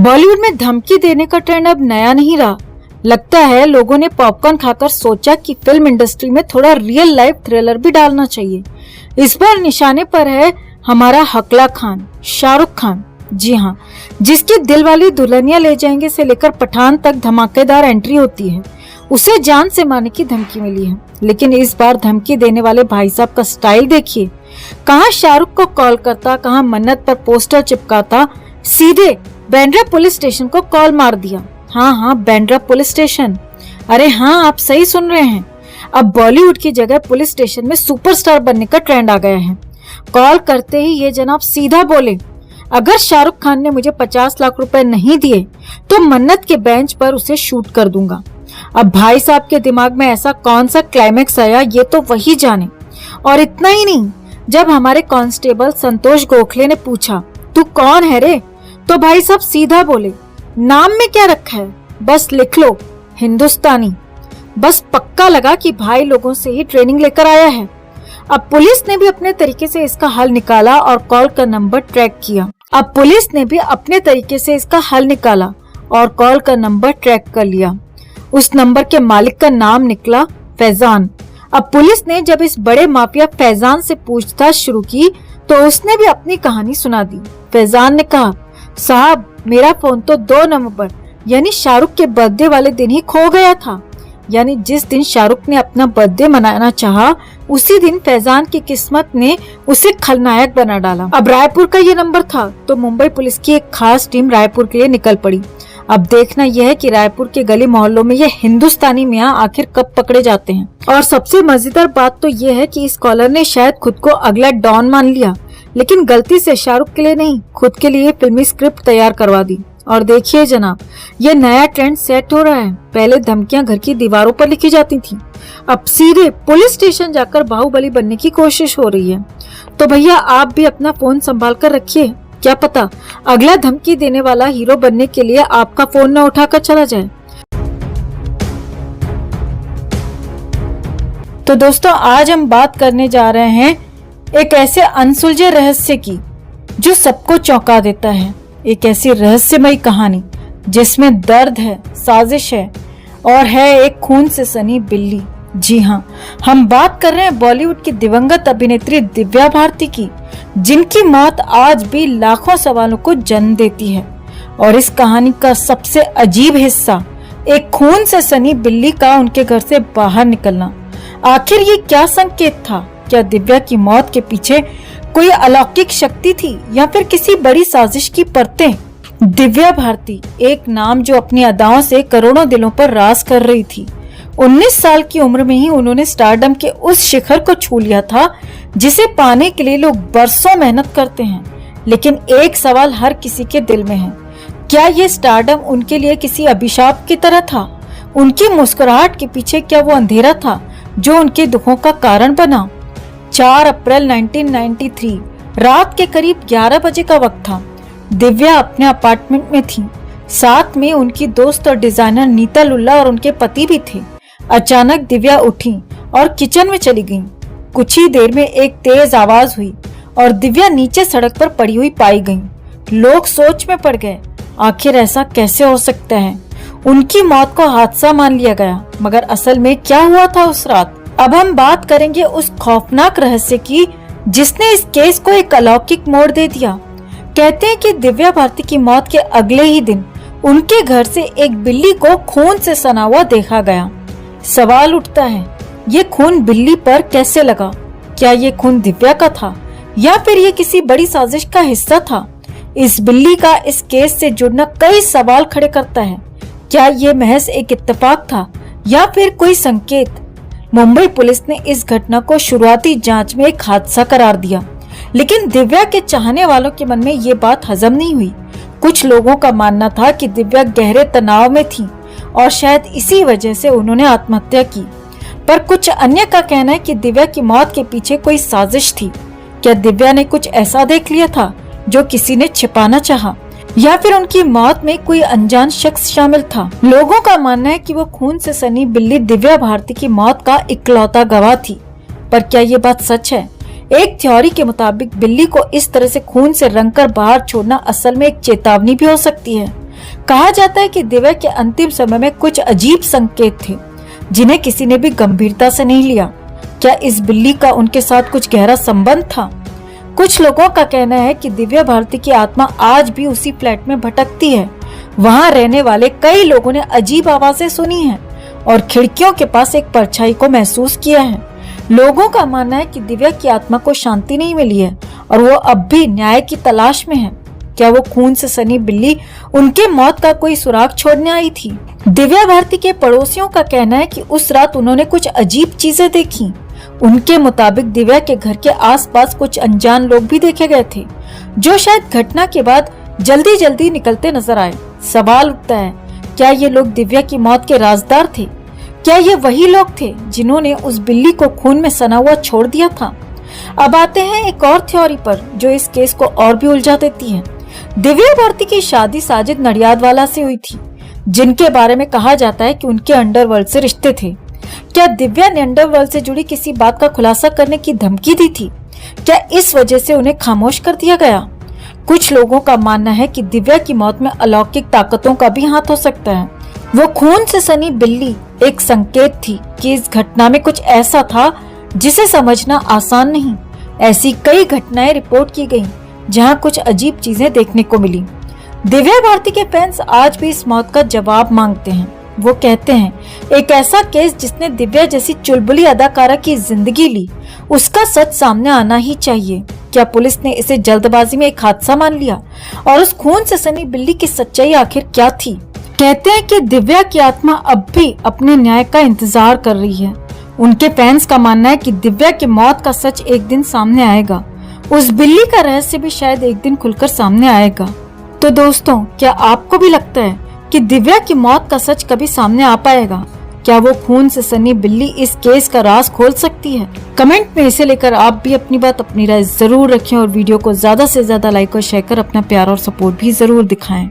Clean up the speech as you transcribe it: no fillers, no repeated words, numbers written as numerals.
बॉलीवुड में धमकी देने का ट्रेंड अब नया नहीं रहा। लगता है लोगों ने पॉपकॉर्न खाकर सोचा कि फिल्म इंडस्ट्री में थोड़ा रियल लाइफ थ्रिलर भी डालना चाहिए। इस बार निशाने पर है हमारा हकला खान, शाहरुख खान। जी हाँ, जिसकी दिलवाली दुल्हनिया ले जाएंगे से लेकर पठान तक धमाकेदार एंट्री होती है, उसे जान से मारने की धमकी मिली है। लेकिन इस बार धमकी देने वाले भाई साहब का स्टाइल देखिए। कहाँ शाहरुख को कॉल करता, कहाँ मन्नत पर पोस्टर चिपकाता, सीधे बांद्रा पुलिस स्टेशन को कॉल मार दिया। हाँ, बांद्रा पुलिस स्टेशन। अरे हाँ, आप सही सुन रहे हैं। अब बॉलीवुड की जगह पुलिस स्टेशन में सुपरस्टार बनने का ट्रेंड आ गया है। कॉल करते ही ये जनाब सीधा बोले, अगर शाहरुख खान ने मुझे 50 लाख रुपए नहीं दिए तो मन्नत के बेंच पर उसे शूट कर दूंगा। अब भाई साहब के दिमाग में ऐसा कौन सा क्लाइमेक्स आया, ये तो वही जाने। और इतना ही नहीं, जब हमारे कांस्टेबल संतोष गोखले ने पूछा, तू कौन है रे, तो भाई साहब सीधा बोले, नाम में क्या रखा है, बस लिख लो हिंदुस्तानी। बस पक्का लगा कि भाई लोगों से ही ट्रेनिंग लेकर आया है। अब पुलिस ने भी अपने तरीके से इसका हल निकाला और कॉल का नंबर ट्रैक कर लिया। उस नंबर के मालिक का नाम निकला फैजान। अब पुलिस ने जब इस बड़े माफिया फैजान से पूछताछ शुरू की तो उसने भी अपनी कहानी सुना दी। फैजान ने कहा, साहब मेरा फोन तो 2 नवंबर यानी शाहरुख के बर्थडे वाले दिन ही खो गया था। यानी जिस दिन शाहरुख ने अपना बर्थडे मनाना चाहा, उसी दिन फैजान की किस्मत ने उसे खलनायक बना डाला। अब रायपुर का ये नंबर था तो मुंबई पुलिस की एक खास टीम रायपुर के लिए निकल पड़ी। अब देखना यह है कि रायपुर के गली मोहल्लों में ये हिंदुस्तानी मियाँ आखिर कब पकड़े जाते हैं। और सबसे मजेदार बात तो ये है कि इस कॉलर ने शायद खुद को अगला डॉन मान लिया, लेकिन गलती से शाहरुख के लिए नहीं, खुद के लिए फिल्मी स्क्रिप्ट तैयार करवा दी। और देखिए जनाब, ये नया ट्रेंड सेट हो रहा है। पहले धमकियां घर की दीवारों पर लिखी जाती थी, अब सीधे पुलिस स्टेशन जाकर बाहुबली बनने की कोशिश हो रही है। तो भैया आप भी अपना फोन संभाल कर रखिए, क्या पता अगला धमकी देने वाला हीरो बनने के लिए आपका फोन न उठाकर चला जाए। तो दोस्तों, आज हम बात करने जा रहे हैं एक ऐसे अनसुलझे रहस्य की जो सबको चौंका देता है। एक ऐसी रहस्यमयी कहानी जिसमें दर्द है, साजिश है और है एक खून से सनी बिल्ली। जी हाँ, हम बात कर रहे हैं बॉलीवुड की दिवंगत अभिनेत्री दिव्या भारती की, जिनकी मौत आज भी लाखों सवालों को जन्म देती है। और इस कहानी का सबसे अजीब हिस्सा, एक खून से सनी बिल्ली का उनके घर से बाहर निकलना। आखिर ये क्या संकेत था? क्या दिव्या की मौत के पीछे कोई अलौकिक शक्ति थी या फिर किसी बड़ी साजिश की परतें? दिव्या भारती, एक नाम जो अपनी अदाओं से करोड़ों दिलों पर राज कर रही थी। 19 साल की उम्र में ही उन्होंने स्टारडम के उस शिखर को छू लिया था जिसे पाने के लिए लोग बरसों मेहनत करते हैं। लेकिन एक सवाल हर किसी के दिल में है, क्या ये स्टारडम उनके लिए किसी अभिशाप की तरह था? उनकी मुस्कुराहट के पीछे क्या वो अंधेरा था जो उनके दुखों का कारण बना? 4 अप्रैल 1993 रात के करीब 11 बजे का वक्त था। दिव्या अपने अपार्टमेंट में थी, साथ में उनकी दोस्त और डिजाइनर नीता लुल्ला और उनके पति भी थे। अचानक दिव्या उठी और किचन में चली गईं। कुछ ही देर में एक तेज आवाज हुई और दिव्या नीचे सड़क पर पड़ी हुई पाई गईं। लोग सोच में पड़ गए, आखिर ऐसा कैसे हो सकता है? उनकी मौत को हादसा मान लिया गया, मगर असल में क्या हुआ था उस रात? अब हम बात करेंगे उस खौफनाक रहस्य की जिसने इस केस को एक अलौकिक मोड़ दे दिया। कहते हैं कि दिव्या भारती की मौत के अगले ही दिन उनके घर से एक बिल्ली को खून से सना हुआ देखा गया। सवाल उठता है, ये खून बिल्ली पर कैसे लगा? क्या ये खून दिव्या का था या फिर ये किसी बड़ी साजिश का हिस्सा था? इस बिल्ली का इस केस से जुड़ना कई सवाल खड़े करता है। क्या ये महज एक इत्तेफाक था या फिर कोई संकेत? मुंबई पुलिस ने इस घटना को शुरुआती जांच में एक हादसा करार दिया, लेकिन दिव्या के चाहने वालों के मन में ये बात हजम नहीं हुई। कुछ लोगों का मानना था कि दिव्या गहरे तनाव में थी और शायद इसी वजह से उन्होंने आत्महत्या की। पर कुछ अन्य का कहना है कि दिव्या की मौत के पीछे कोई साजिश थी। क्या दिव्या ने कुछ ऐसा देख लिया था जो किसी ने छिपाना चाहा, या फिर उनकी मौत में कोई अनजान शख्स शामिल था? लोगों का मानना है कि वो खून से सनी बिल्ली दिव्या भारती की मौत का इकलौता गवाह थी। पर क्या ये बात सच है? एक थ्योरी के मुताबिक बिल्ली को इस तरह से खून से रंगकर बाहर छोड़ना असल में एक चेतावनी भी हो सकती है। कहा जाता है कि दिव्या के अंतिम समय में कुछ अजीब संकेत थे जिन्हें किसी ने भी गंभीरता से नहीं लिया। क्या इस बिल्ली का उनके साथ कुछ गहरा संबंध था? कुछ लोगों का कहना है कि दिव्या भारती की आत्मा आज भी उसी फ्लैट में भटकती है। वहां रहने वाले कई लोगों ने अजीब आवाजें सुनी हैं और खिड़कियों के पास एक परछाई को महसूस किया है। लोगों का मानना है कि दिव्या की आत्मा को शांति नहीं मिली है और वो अब भी न्याय की तलाश में है। क्या वो खून से सनी बिल्ली उनके मौत का कोई सुराग छोड़ने आई थी? दिव्या भारती के पड़ोसियों का कहना है कि उस रात उन्होंने कुछ अजीब चीजें देखी। उनके मुताबिक दिव्या के घर के आसपास कुछ अनजान लोग भी देखे गए थे जो शायद घटना के बाद जल्दी जल्दी निकलते नजर आए। सवाल उठता है, क्या ये लोग दिव्या की मौत के राजदार थे? क्या ये वही लोग थे जिन्होंने उस बिल्ली को खून में सना हुआ छोड़ दिया था? अब आते हैं एक और थ्योरी पर जो इस केस को और भी उलझा देती है। दिव्या भारती की शादी साजिद नडियादवाला से हुई थी, जिनके बारे में कहा जाता है कि उनके अंडरवर्ल्ड से रिश्ते थे। क्या दिव्या ने अंडरवर्ल्ड से जुड़ी किसी बात का खुलासा करने की धमकी दी थी? क्या इस वजह से उन्हें खामोश कर दिया गया? कुछ लोगों का मानना है कि दिव्या की मौत में अलौकिक ताकतों का भी हाथ हो सकता है। वो खून से सनी बिल्ली एक संकेत थी कि इस घटना में कुछ ऐसा था जिसे समझना आसान नहीं। ऐसी कई घटनाएं रिपोर्ट की गईं जहां कुछ अजीब चीजें देखने को मिली। दिव्या भारती के फैंस आज भी इस मौत का जवाब मांगते हैं। वो कहते हैं, एक ऐसा केस जिसने दिव्या जैसी चुलबुली अदाकारा की जिंदगी ली, उसका सच सामने आना ही चाहिए। क्या पुलिस ने इसे जल्दबाजी में एक हादसा मान लिया? और उस खून से सनी बिल्ली की सच्चाई आखिर क्या थी? कहते हैं कि दिव्या की आत्मा अब भी अपने न्याय का इंतजार कर रही है। उनके फैंस का मानना है कि दिव्या की मौत का सच एक दिन सामने आएगा। उस बिल्ली का रहस्य भी शायद एक दिन खुलकर सामने आएगा। तो दोस्तों, क्या आपको भी लगता है कि दिव्या की मौत का सच कभी सामने आ पाएगा? क्या वो खून से सनी बिल्ली इस केस का राज खोल सकती है? कमेंट में इसे लेकर आप भी अपनी बात, अपनी राय जरूर रखें और वीडियो को ज्यादा से ज्यादा लाइक और शेयर कर अपना प्यार और सपोर्ट भी जरूर दिखाएं।